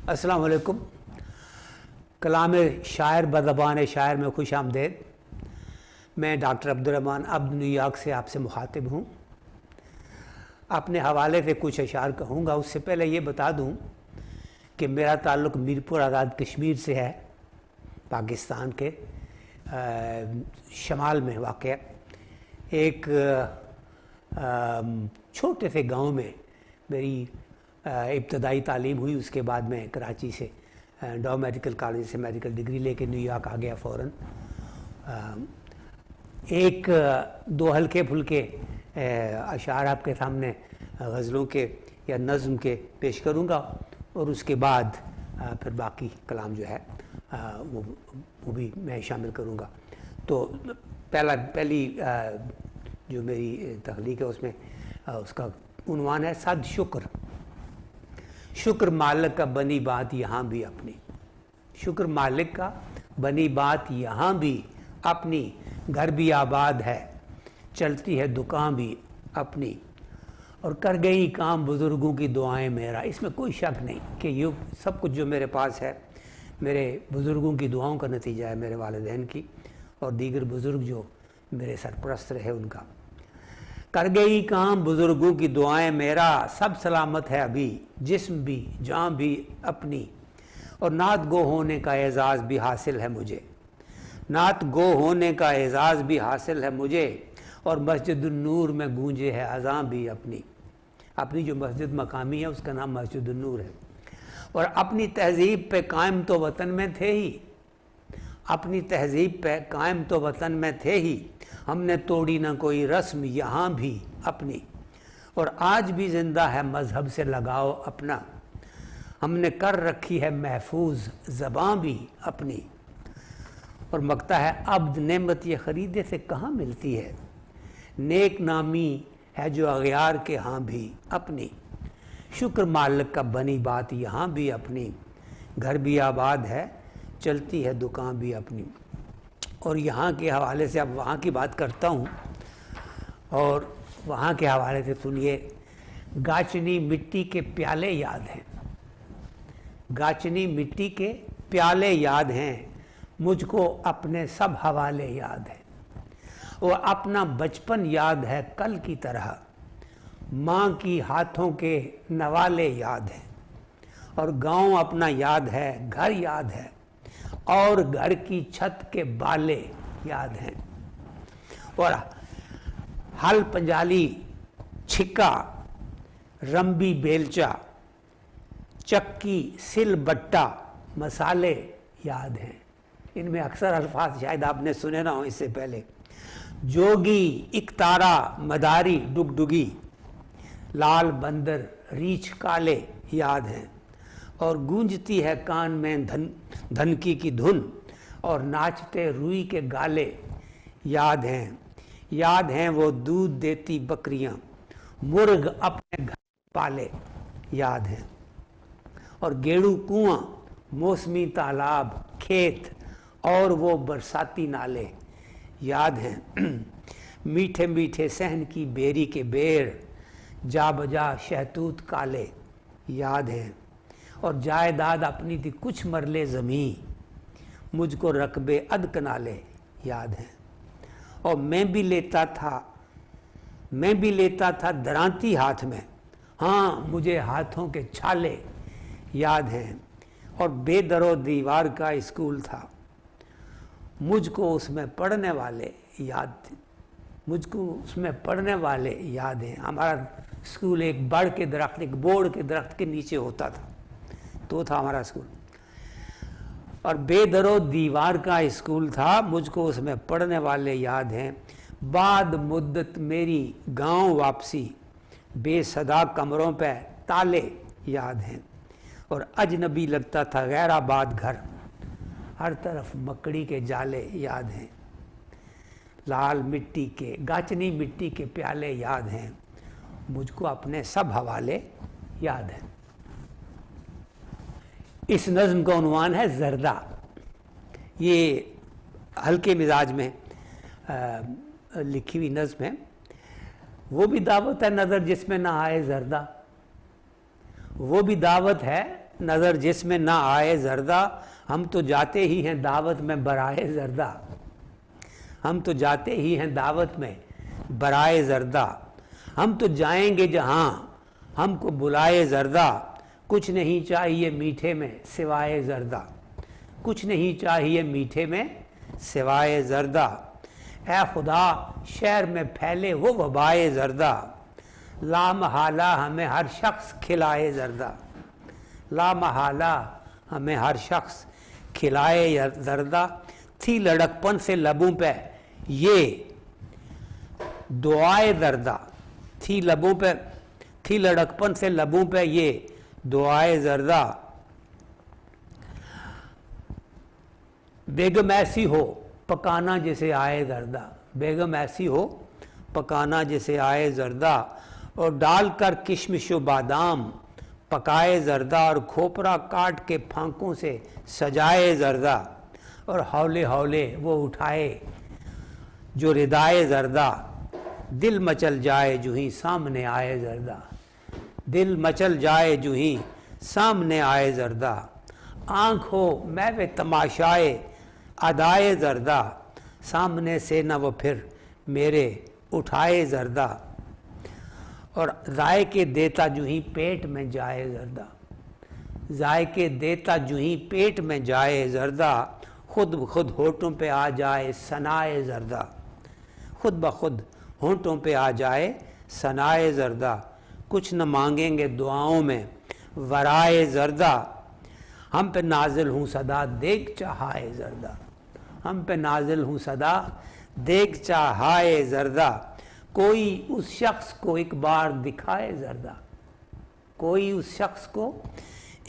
अस्सलाम वालेकुम। कलाम शायर बज़बान शायर में खुश आमदेद। मैं डॉक्टर अब्दुर्रहमान अब न्यूयॉर्क से आपसे मुखातिब हूँ। अपने हवाले से कुछ अशार कहूँगा। उससे पहले ये बता दूँ कि मेरा ताल्लुक़ मीरपुर आज़ाद कश्मीर से है, पाकिस्तान के शमाल में वाक़ एक छोटे से गांव में मेरी इब्तदाई तालीम हुई। उसके बाद मैं कराची से डॉ मेडिकल कॉलेज से मेडिकल डिग्री लेके न्यूयॉर्क आ गया फ़ौरन। एक दो हल्के फुल्के अशार आपके सामने गज़लों के या नज़्म के पेश करूँगा और उसके बाद फिर बाकी कलाम जो है वो भी मैं शामिल करूँगा। तो पहली जो मेरी तख्लीक है उसमें उसका उन्वान है सद शुक्र। शुक्र मालिक का बनी बात यहाँ भी अपनी, शुक्र मालिक का बनी बात यहाँ भी अपनी, घर भी आबाद है चलती है दुकान भी अपनी, और कर गई काम बुज़ुर्गों की दुआएं मेरा। इसमें कोई शक नहीं कि ये सब कुछ जो मेरे पास है मेरे बुज़ुर्गों की दुआओं का नतीजा है, मेरे वालिदैन की और दीगर बुज़ुर्ग जो मेरे सरपरस्त रहे उनका। कर गई काम बुज़ुर्गों की दुआएं मेरा, सब सलामत है अभी जिस्म भी जान भी अपनी, और नात गो होने का एज़ाज़ भी हासिल है मुझे, नात गो होने का एज़ाज़ भी हासिल है मुझे, और मस्जिद नूर में गूंजे है अज़ां भी अपनी। अपनी जो मस्जिद मकामी है उसका नाम मस्जिद नूर है। और अपनी तहज़ीब पे कायम तो वतन में थे ही, अपनी तहज़ीब पे कायम तो वतन में थे ही, हमने तोड़ी ना कोई रस्म यहाँ भी अपनी, और आज भी ज़िंदा है मज़हब से लगाओ अपना, हमने कर रखी है महफूज ज़बां भी अपनी। और मकता है अब्द नेमत ये ख़रीदे से कहाँ मिलती है, नेक नामी है जो अग़यार के हाँ भी अपनी, शुक्र मालिक का बनी बात यहाँ भी अपनी, घर भी आबाद है चलती है दुकान भी अपनी। और यहाँ के हवाले से अब वहाँ की बात करता हूँ और वहाँ के हवाले से सुनिए। गाचनी मिट्टी के प्याले याद हैं, गाचनी मिट्टी के प्याले याद हैं, मुझको अपने सब हवाले याद हैं, वो अपना बचपन याद है कल की तरह, माँ की हाथों के नवाले याद हैं, और गांव अपना याद है, घर याद है, और घर की छत के बाले याद हैं, और हल पंजाली छिक्का रंबी बेलचा चक्की सिल बट्टा मसाले याद हैं। इनमें अक्सर अल्फाज शायद आपने सुने ना हो इससे पहले। जोगी इकतारा मदारी डुगडुगी, लाल बंदर रीछ काले याद हैं, और गूंजती है कान में धनकी की धुन, और नाचते रुई के गाले याद हैं। याद हैं वो दूध देती बकरियां, मुर्ग अपने घर पाले याद हैं, और गेड़ू कुआं मौसमी तालाब खेत, और वो बरसाती नाले याद हैं। मीठे मीठे सहन की बेरी के बेर, जा बजा शहतूत काले याद हैं, और जायदाद अपनी थी कुछ मरले ज़मीं, मुझको रकबे अद कनाले याद हैं, और मैं भी लेता था दरांती हाथ में, हाँ मुझे हाथों के छाले याद हैं, और बेदरो दीवार का स्कूल था, मुझको उसमें पढ़ने वाले याद थे, मुझको उसमें पढ़ने वाले याद हैं। हमारा स्कूल एक बड़ के दरख्त, एक बोर्ड के दरख्त के नीचे होता था, तो था हमारा स्कूल, और बेदरो दीवार का स्कूल था, मुझको उसमें पढ़ने वाले याद हैं। बाद मुद्दत मेरी गांव वापसी, बेसदा कमरों पे ताले याद हैं, और अजनबी लगता था गैराबाद घर, हर तरफ मकड़ी के जाले याद हैं। लाल मिट्टी के गाचनी मिट्टी के प्याले याद हैं, मुझको अपने सब हवाले याद हैं। इस नज़्म का उन्वान है ज़र्दा। ये हल्के मिजाज में लिखी हुई नज़्म है। वो भी दावत है नज़र जिसमें ना आए ज़र्दा, वो भी दावत है नज़र जिसमें ना आए जर्दा, हम तो जाते ही हैं दावत में बराए जर्दा, हम तो जाते ही हैं दावत में बराए जर्दा, हम तो जाएंगे जहाँ हमको बुलाए जर्दा, कुछ नहीं चाहिए मीठे में सिवाय जर्दा, कुछ नहीं चाहिए मीठे में सिवाय जर्दा, ऐ खुदा शहर में फैले वो वबाए जर्दा, लामहाला हमें हर शख्स खिलाए जर्दा, लामहाला हमें हर शख्स खिलाए जर्दा, थी लड़कपन से लबों पे ये दुआए जर्दा, थी लबों पे, थी लड़कपन से लबों पे ये दुआए जर्दा, बेगम ऐसी हो पकाना जिसे आए जर्दा, बेगम ऐसी हो पकाना जिसे आए जर्दा, और डालकर किशमिश व बादाम पकाए जर्दा, और खोपरा काट के फांकों से सजाए जर्दा, और हौले हौले वो उठाए जो रिदाए जर्दा, दिल मचल जाए जो ही सामने आए जर्दा, दिल मचल जाए जो ही सामने आए जर्दा, आँख हो मैं वे तमाशाए अदाए जर्दा, सामने से न वो फिर मेरे उठाए जर्दा, और जायके देता जो ही पेट में जाए जर्दा, जायके देता जो ही पेट में जाए जर्दा, खुद ब खुद होठों पे आ जाए सनाए जर्दा, खुद ब खुद होठों पे आ जाए सनाए जर्दा, कुछ न मांगेंगे दुआओं में वराए जर्दा, हम पे नाजिल हूँ सदा देख चाहाए जर्दा, हम पे नाजिल हूँ सदा देख चाहाए जर्दा, कोई उस शख्स को एक बार दिखाए जर्दा, कोई उस शख्स को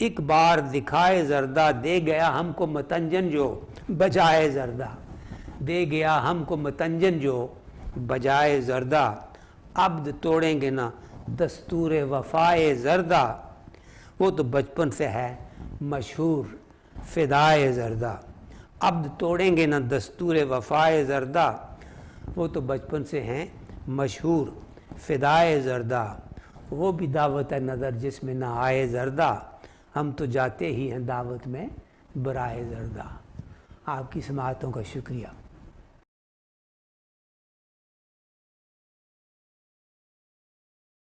एक बार दिखाए जर्दा, दे गया हमको मतंजन जो बजाए जर्दा, दे गया हमको मतंजन जो बजाए जर्दा, अब्द तोड़ेंगे ना दस्तूर वफाए जर्दा, वो तो बचपन से है मशहूर फिदाए जर्दा, अब्द तोड़ेंगे ना दस्तूर वफाए जर्दा, वो तो बचपन से हैं मशहूर फिदाए जर्दा, वो भी दावत है नज़र जिसमें ना आए जर्दा, हम तो जाते ही हैं दावत में बराए जर्दा। आपकी समाअतों का शुक्रिया।